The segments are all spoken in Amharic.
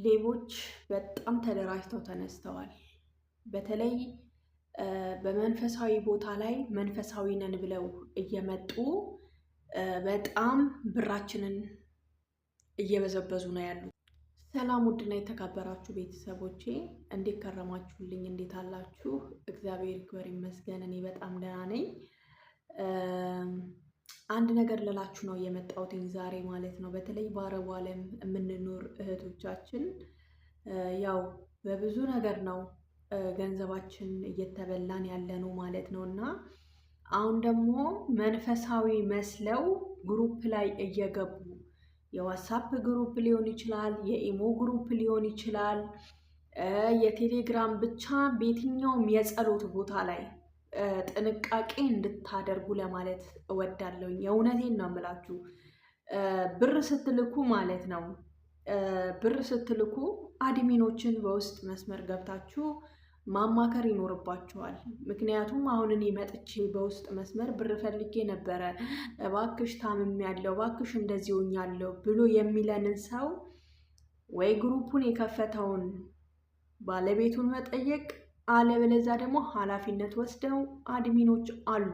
ሌቦች በጣም ተደራጅተው ተነስተዋል። በተለይ በመንፈሳዊ ቦታ ላይ መንፈሳዊ ነን ብለው እየመጡ በጣም ብራችንን እየበዘበዙ ነው ያሉት። ሰላም ውድና የተከበራችሁ ቤተሰቦቼ እንዴት ከረማችሁልኝ? እንዴት አላችሁ? እግዚአብሔር ይክበር ይመስገን፣ እኔ በጣም ደህና ነኝ። አንድ ነገር ልላችሁ ነው የመጣሁትኝ ዛሬ ማለት ነው። በተለይ በአረቡ ዓለም የምንኖር እህቶቻችን ያው በብዙ ነገር ነው ገንዘባችን እየተበላን ያለ ነው ማለት ነው። እና አሁን ደግሞ መንፈሳዊ መስለው ግሩፕ ላይ እየገቡ የዋትስአፕ ግሩፕ ሊሆን ይችላል፣ የኢሞ ግሩፕ ሊሆን ይችላል፣ የቴሌግራም ብቻ በየትኛውም የጸሎት ቦታ ላይ ጥንቃቄ እንድታደርጉ ለማለት እወዳለሁ። የእውነቴን ነው የምላችሁ። ብር ስትልኩ ማለት ነው ብር ስትልኩ አድሚኖችን በውስጥ መስመር ገብታችሁ ማማከር ይኖርባችኋል። ምክንያቱም አሁን እኔ መጥቼ በውስጥ መስመር ብር ፈልጌ ነበረ፣ እባክሽ ታምሜያለሁ፣ እባክሽ እንደዚህ ሆኛለሁ ብሎ የሚለንን ሰው ወይ ግሩፑን የከፈተውን ባለቤቱን መጠየቅ፣ አለበለዚያ ደግሞ ኃላፊነት ወስደው አድሚኖች አሉ።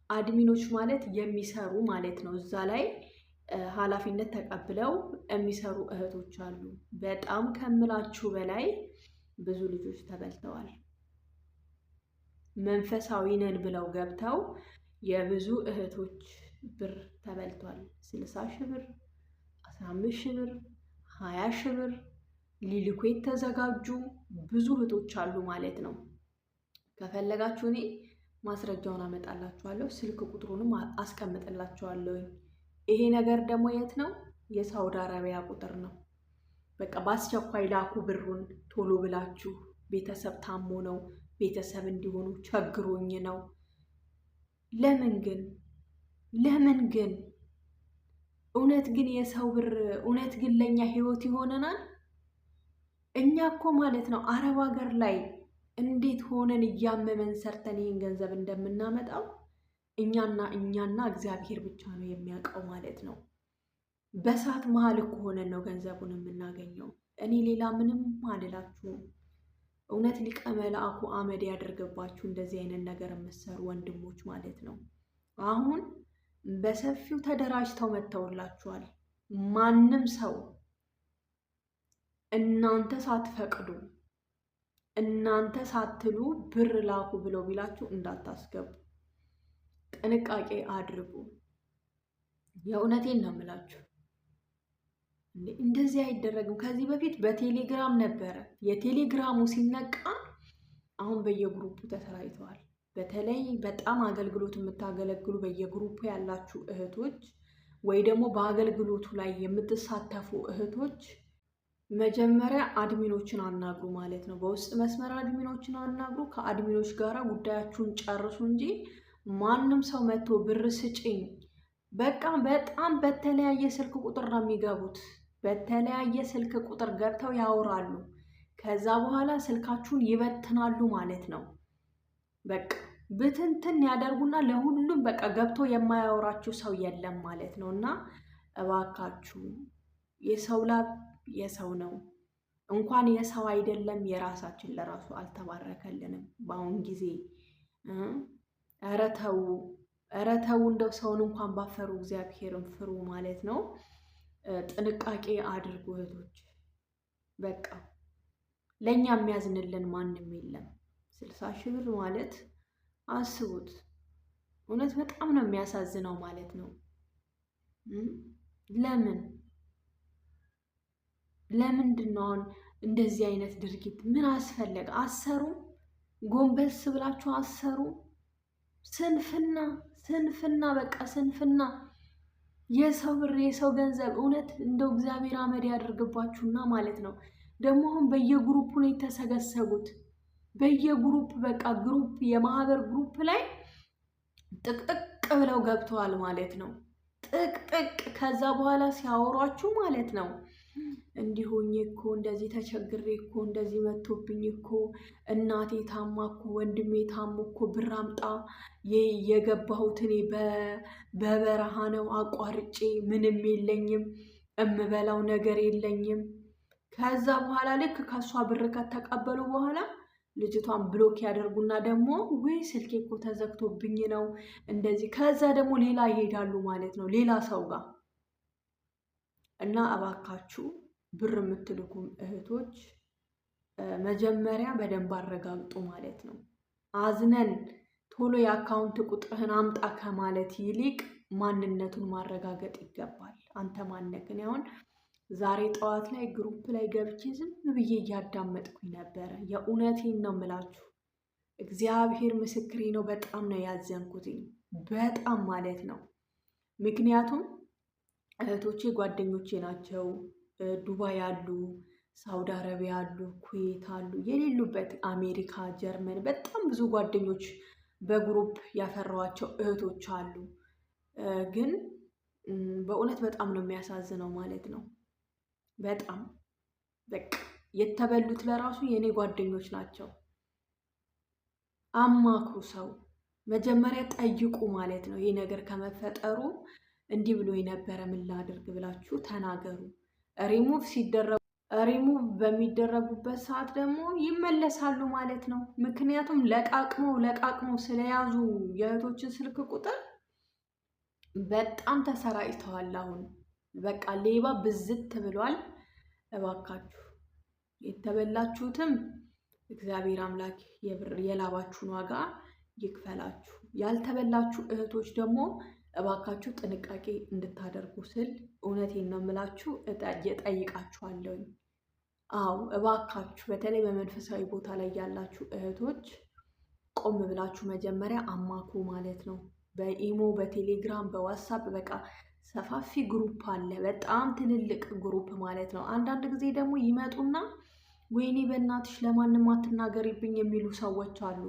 አድሚኖች ማለት የሚሰሩ ማለት ነው። እዛ ላይ ኃላፊነት ተቀብለው የሚሰሩ እህቶች አሉ። በጣም ከምላችሁ በላይ ብዙ ልጆች ተበልተዋል። መንፈሳዊ ነን ብለው ገብተው የብዙ እህቶች ብር ተበልቷል። 60 ሺህ ብር፣ 15 ሺህ ብር፣ 20 ሺህ ብር ሊልኩ የተዘጋጁ ብዙ እህቶች አሉ ማለት ነው። ከፈለጋችሁ እኔ ማስረጃውን አመጣላችኋለሁ፣ ስልክ ቁጥሩንም አስቀምጥላችኋለሁ። ይሄ ነገር ደግሞ የት ነው? የሳውዲ አረቢያ ቁጥር ነው። በቃ በአስቸኳይ ላኩ ብሩን ቶሎ ብላችሁ። ቤተሰብ ታሞ ነው፣ ቤተሰብ እንዲሆኑ ቸግሮኝ ነው። ለምን ግን እውነት ግን የሰው ብር እውነት ግን ለእኛ ህይወት ይሆነናል? እኛ እኮ ማለት ነው አረብ ሀገር ላይ እንዴት ሆነን እያመመን ሰርተን ይህን ገንዘብ እንደምናመጣው እኛና እግዚአብሔር ብቻ ነው የሚያውቀው ማለት ነው። በሰዓት መሀል እኮ ሆነን ነው ገንዘቡን የምናገኘው። እኔ ሌላ ምንም አልላችሁም። እውነት ሊቀ መልአኩ አመድ ያደርገባችሁ እንደዚህ አይነት ነገር የምትሰሩ ወንድሞች ማለት ነው። አሁን በሰፊው ተደራጅተው መጥተውላችኋል። ማንም ሰው እናንተ ሳትፈቅዱ እናንተ ሳትሉ ብር ላኩ ብለው ቢላችሁ እንዳታስገቡ፣ ጥንቃቄ አድርጉ። የእውነቴን ነው የምላችሁ። እንደዚህ አይደረግም። ከዚህ በፊት በቴሌግራም ነበረ። የቴሌግራሙ ሲነቃ አሁን በየግሩፑ ተሰራይተዋል። በተለይ በጣም አገልግሎት የምታገለግሉ በየግሩፑ ያላችሁ እህቶች ወይ ደግሞ በአገልግሎቱ ላይ የምትሳተፉ እህቶች መጀመሪያ አድሚኖችን አናግሩ ማለት ነው። በውስጥ መስመር አድሚኖችን አናግሩ። ከአድሚኖች ጋራ ጉዳያችሁን ጨርሱ እንጂ ማንም ሰው መጥቶ ብር ስጭኝ በቃ በጣም በተለያየ ስልክ ቁጥር ነው የሚገቡት። በተለያየ ስልክ ቁጥር ገብተው ያወራሉ። ከዛ በኋላ ስልካችሁን ይበትናሉ ማለት ነው። በቃ ብትንትን ያደርጉና ለሁሉም በቃ ገብቶ የማያወራችሁ ሰው የለም ማለት ነው። እና እባካችሁ የሰው ላብ የሰው ነው። እንኳን የሰው አይደለም የራሳችን ለራሱ አልተባረከልንም በአሁን ጊዜ። ኧረ ተው እንደው ሰውን እንኳን ባፈሩ እግዚአብሔርን ፍሩ ማለት ነው። ጥንቃቄ አድርጉ እህቶች። በቃ ለእኛ የሚያዝንልን ማንም የለም። 60 ሺህ ብር ማለት አስቡት። እውነት በጣም ነው የሚያሳዝነው ማለት ነው። ለምንድን ነው አሁን እንደዚህ አይነት ድርጊት ምን አስፈለገ? አሰሩ ጎንበስ ብላችሁ አሰሩ። ስንፍና በቃ ስንፍና። የሰው ብር የሰው ገንዘብ እውነት እንደው እግዚአብሔር አመድ ያደርግባችሁና ማለት ነው። ደግሞ አሁን በየግሩፑ ነው የተሰገሰጉት። በየግሩፕ በቃ ግሩፕ የማህበር ግሩፕ ላይ ጥቅጥቅ ብለው ገብተዋል ማለት ነው። ጥቅጥቅ ከዛ በኋላ ሲያወሯችሁ ማለት ነው እንዲሆኝ እኮ እንደዚህ ተቸግሬ እኮ እንደዚህ መጥቶብኝ እኮ እናቴ ታማ እኮ ወንድሜ ታሞ እኮ ብር አምጣ የገባሁት እኔ በበረሃ ነው አቋርጬ ምንም የለኝም እምበላው ነገር የለኝም ከዛ በኋላ ልክ ከሷ ብር ከተቀበሉ በኋላ ልጅቷን ብሎክ ያደርጉና ደግሞ ወይ ስልኬ እኮ ተዘግቶብኝ ነው እንደዚህ። ከዛ ደግሞ ሌላ ይሄዳሉ ማለት ነው ሌላ ሰው ጋር። እና እባካችሁ ብር የምትልኩ እህቶች መጀመሪያ በደንብ አረጋግጡ ማለት ነው። አዝነን ቶሎ የአካውንት ቁጥርህን አምጣ ከማለት ይልቅ ማንነቱን ማረጋገጥ ይገባል። አንተ ማነክን? አሁን ዛሬ ጠዋት ላይ ግሩፕ ላይ ገብቼ ዝም ብዬ እያዳመጥኩኝ ነበረ። የእውነቴን ነው የምላችሁ፣ እግዚአብሔር ምስክሬ ነው። በጣም ነው ያዘንኩትኝ፣ በጣም ማለት ነው። ምክንያቱም እህቶቼ ጓደኞቼ ናቸው። ዱባይ አሉ፣ ሳውዲ አረቢያ አሉ፣ ኩዌት አሉ፣ የሌሉበት አሜሪካ፣ ጀርመን በጣም ብዙ ጓደኞች በግሩፕ ያፈራኋቸው እህቶች አሉ። ግን በእውነት በጣም ነው የሚያሳዝነው ማለት ነው። በጣም በቃ የተበሉት ለራሱ የእኔ ጓደኞች ናቸው። አማክሩ፣ ሰው መጀመሪያ ጠይቁ ማለት ነው። ይህ ነገር ከመፈጠሩ እንዲህ ብሎ የነበረ ምን ላድርግ ብላችሁ ተናገሩ። ሪሙቭ በሚደረጉበት ሰዓት ደግሞ ይመለሳሉ ማለት ነው። ምክንያቱም ለቃቅመው ስለያዙ የእህቶችን ስልክ ቁጥር በጣም ተሰራጭተዋል። አሁን በቃ ሌባ ብዝት ብሏል። እባካችሁ የተበላችሁትም እግዚአብሔር አምላክ የላባችሁን ዋጋ ይክፈላችሁ። ያልተበላችሁ እህቶች ደግሞ እባካችሁ ጥንቃቄ እንድታደርጉ ስል እውነቴን ነው የምላችሁ እጠይቃችኋለሁ። አዎ እባካችሁ በተለይ በመንፈሳዊ ቦታ ላይ ያላችሁ እህቶች ቆም ብላችሁ መጀመሪያ አማክሩ ማለት ነው። በኢሞ፣ በቴሌግራም፣ በዋትሳፕ በቃ ሰፋፊ ግሩፕ አለ፣ በጣም ትልልቅ ግሩፕ ማለት ነው። አንዳንድ ጊዜ ደግሞ ይመጡና ወይኔ በእናትሽ ለማንም አትናገሪብኝ የሚሉ ሰዎች አሉ።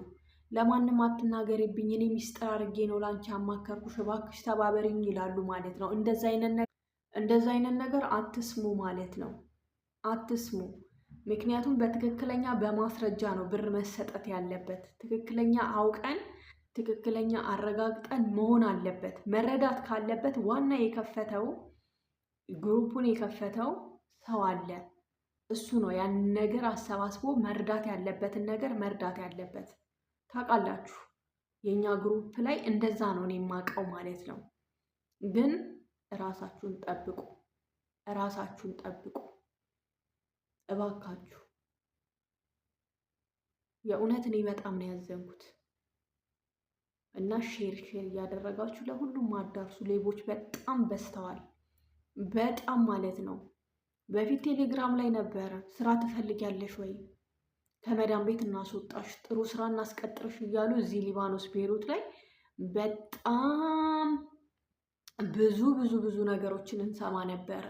ለማንም አትናገሪብኝ፣ እኔ ሚስጥር አድርጌ ነው ላንቺ አማከርኩሽ፣ እባክሽ ተባበሪኝ ይላሉ ማለት ነው። እንደዛ አይነት ነገር አትስሙ ማለት ነው፣ አትስሙ። ምክንያቱም በትክክለኛ በማስረጃ ነው ብር መሰጠት ያለበት። ትክክለኛ አውቀን ትክክለኛ አረጋግጠን መሆን አለበት። መረዳት ካለበት ዋና የከፈተው ግሩፑን የከፈተው ሰው አለ። እሱ ነው ያንን ነገር አሰባስቦ መርዳት ያለበትን ነገር መርዳት ያለበት። ታውቃላችሁ የኛ ግሩፕ ላይ እንደዛ ነው እኔ የማውቀው ማለት ነው። ግን እራሳችሁን ጠብቁ፣ እራሳችሁን ጠብቁ እባካችሁ። የእውነት እኔ በጣም ነው ያዘንኩት። እና ሼር እያደረጋችሁ ለሁሉም አዳርሱ። ሌቦች በጣም በዝተዋል፣ በጣም ማለት ነው። በፊት ቴሌግራም ላይ ነበረ ስራ ትፈልጊያለሽ ወይ፣ ከመዳም ቤት እናስወጣሽ፣ ጥሩ ስራ እናስቀጥርሽ እያሉ እዚህ ሊባኖስ ቤይሩት ላይ በጣም ብዙ ነገሮችን እንሰማ ነበረ።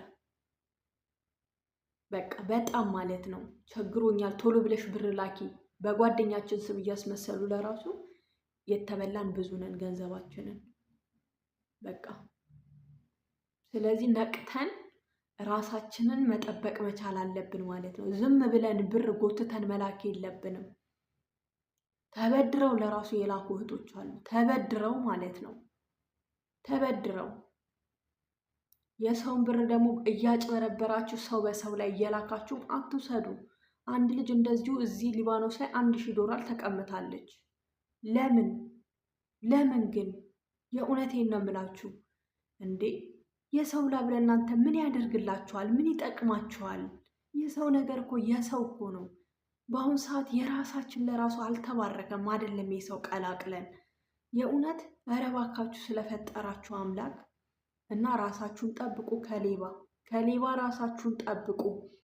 በቃ በጣም ማለት ነው ቸግሮኛል፣ ቶሎ ብለሽ ብር ላኪ፣ በጓደኛችን ስም እያስመሰሉ ለራሱ የተበላን ብዙ ነን ገንዘባችንን በቃ። ስለዚህ ነቅተን ራሳችንን መጠበቅ መቻል አለብን ማለት ነው። ዝም ብለን ብር ጎትተን መላክ የለብንም። ተበድረው ለራሱ የላኩ እህቶች አሉ፣ ተበድረው ማለት ነው። ተበድረው የሰውን ብር ደግሞ እያጭበረበራችሁ ሰው በሰው ላይ እየላካችሁ አትውሰዱ። አንድ ልጅ እንደዚሁ እዚህ ሊባኖስ ላይ $1000 ተቀምጣለች። ለምን ግን? የእውነቴን ነው የምላችሁ እንዴ! የሰው ላብ ለእናንተ ምን ያደርግላችኋል? ምን ይጠቅማችኋል? የሰው ነገር እኮ የሰው እኮ ነው። በአሁኑ ሰዓት የራሳችን ለራሱ አልተባረከም አይደለም የሰው ቀላቅለን። የእውነት ኧረ እባካችሁ ስለፈጠራችሁ አምላክ እና ራሳችሁን ጠብቁ። ከሌባ ራሳችሁን ጠብቁ።